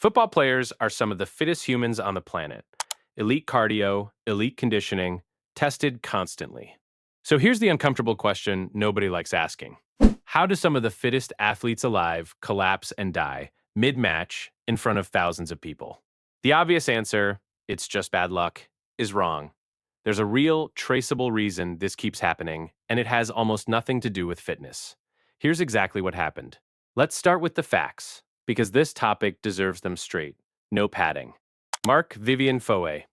Football players are some of the fittest humans on the planet. Elite cardio, elite conditioning, tested constantly. So here's the uncomfortable question nobody likes asking. How do some of the fittest athletes alive collapse and die mid-match in front of thousands of people? The obvious answer, it's just bad luck, is wrong. There's a real, traceable reason this keeps happening, and it has almost nothing to do with fitness. Here's exactly what happened. Let's start with the facts, because this topic deserves them straight. No padding. Marc-Vivien Foé,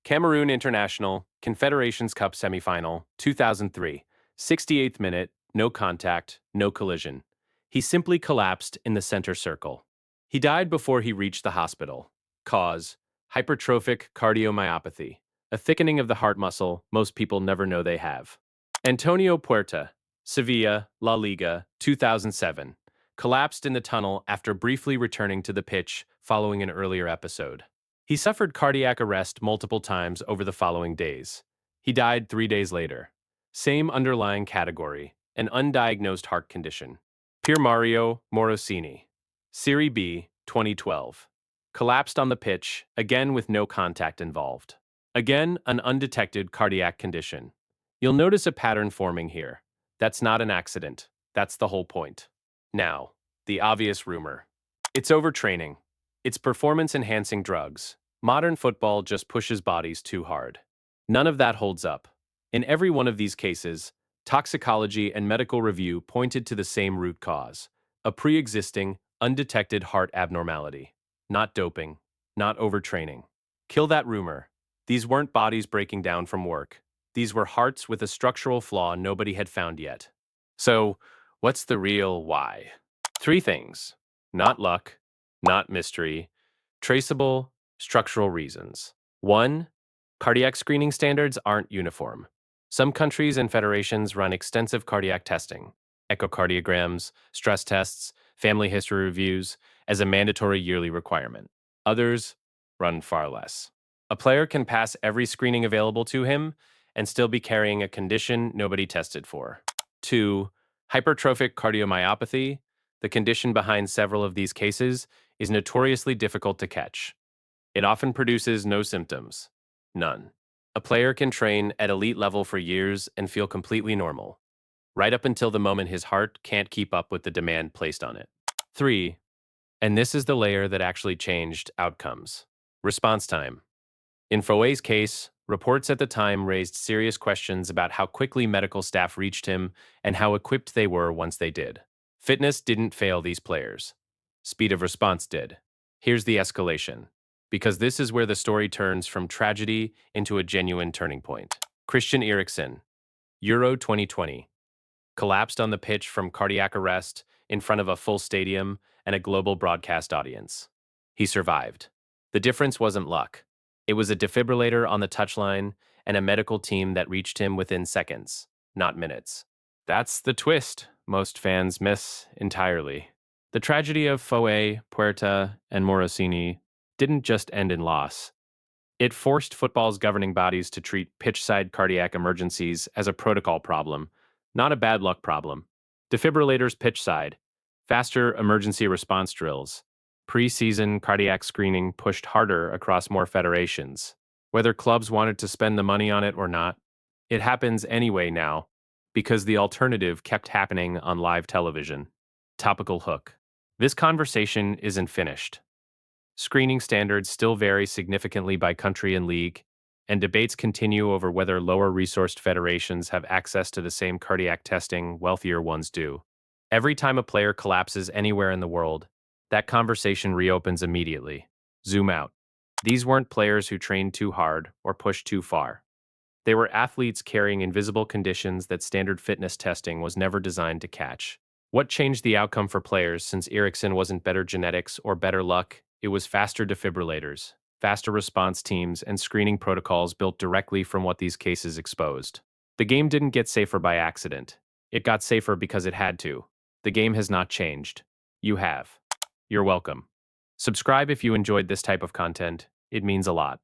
Cameroon International, Confederations Cup semifinal, 2003, 68th minute, no contact, no collision. He simply collapsed in the center circle. He died before he reached the hospital. Cause: hypertrophic cardiomyopathy, a thickening of the heart muscle most people never know they have. Antonio Puerta, Sevilla, La Liga, 2007, collapsed in the tunnel after briefly returning to the pitch following an earlier episode. He suffered cardiac arrest multiple times over the following days. He died 3 days later. Same underlying category, an undiagnosed heart condition. Piermario Morosini, Serie B, 2012. Collapsed on the pitch, again with no contact involved. Again, an undetected cardiac condition. You'll notice a pattern forming here. That's not an accident. That's the whole point. Now, the obvious rumor. It's overtraining. It's performance-enhancing drugs. Modern football just pushes bodies too hard. None of that holds up. In every one of these cases, toxicology and medical review pointed to the same root cause: a pre-existing, undetected heart abnormality. Not doping, not overtraining. Kill that rumor. These weren't bodies breaking down from work. These were hearts with a structural flaw nobody had found yet. So, what's the real why? Three things: not luck, not mystery, traceable, structural reasons. 1. Cardiac screening standards aren't uniform. Some countries and federations run extensive cardiac testing, echocardiograms, stress tests, family history reviews, as a mandatory yearly requirement. Others run far less. A player can pass every screening available to him and still be carrying a condition nobody tested for. 2. Hypertrophic cardiomyopathy, the condition behind several of these cases, is notoriously difficult to catch. It often produces no symptoms. None. A player can train at elite level for years and feel completely normal, right up until the moment his heart can't keep up with the demand placed on it. 3. And this is the layer that actually changed outcomes. Response time. In Foé's case, reports at the time raised serious questions about how quickly medical staff reached him and how equipped they were once they did. Fitness didn't fail these players. Speed of response did. Here's the escalation, because this is where the story turns from tragedy into a genuine turning point. Christian Eriksen, Euro 2020, collapsed on the pitch from cardiac arrest in front of a full stadium and a global broadcast audience. He survived. The difference wasn't luck. It was a defibrillator on the touchline and a medical team that reached him within seconds, not minutes. That's the twist most fans miss entirely. The tragedy of Foé, Puerta, and Morosini didn't just end in loss. It forced football's governing bodies to treat pitchside cardiac emergencies as a protocol problem, not a bad luck problem. Defibrillators pitchside, faster emergency response drills, pre-season cardiac screening pushed harder across more federations. Whether clubs wanted to spend the money on it or not, it happens anyway now, because the alternative kept happening on live television. Topical hook. This conversation isn't finished. Screening standards still vary significantly by country and league, and debates continue over whether lower-resourced federations have access to the same cardiac testing wealthier ones do. Every time a player collapses anywhere in the world, that conversation reopens immediately. Zoom out. These weren't players who trained too hard or pushed too far. They were athletes carrying invisible conditions that standard fitness testing was never designed to catch. What changed the outcome for players since Eriksen wasn't better genetics or better luck? It was faster defibrillators, faster response teams, and screening protocols built directly from what these cases exposed. The game didn't get safer by accident. It got safer because it had to. The game has not changed. You have. You're welcome. Subscribe if you enjoyed this type of content. It means a lot.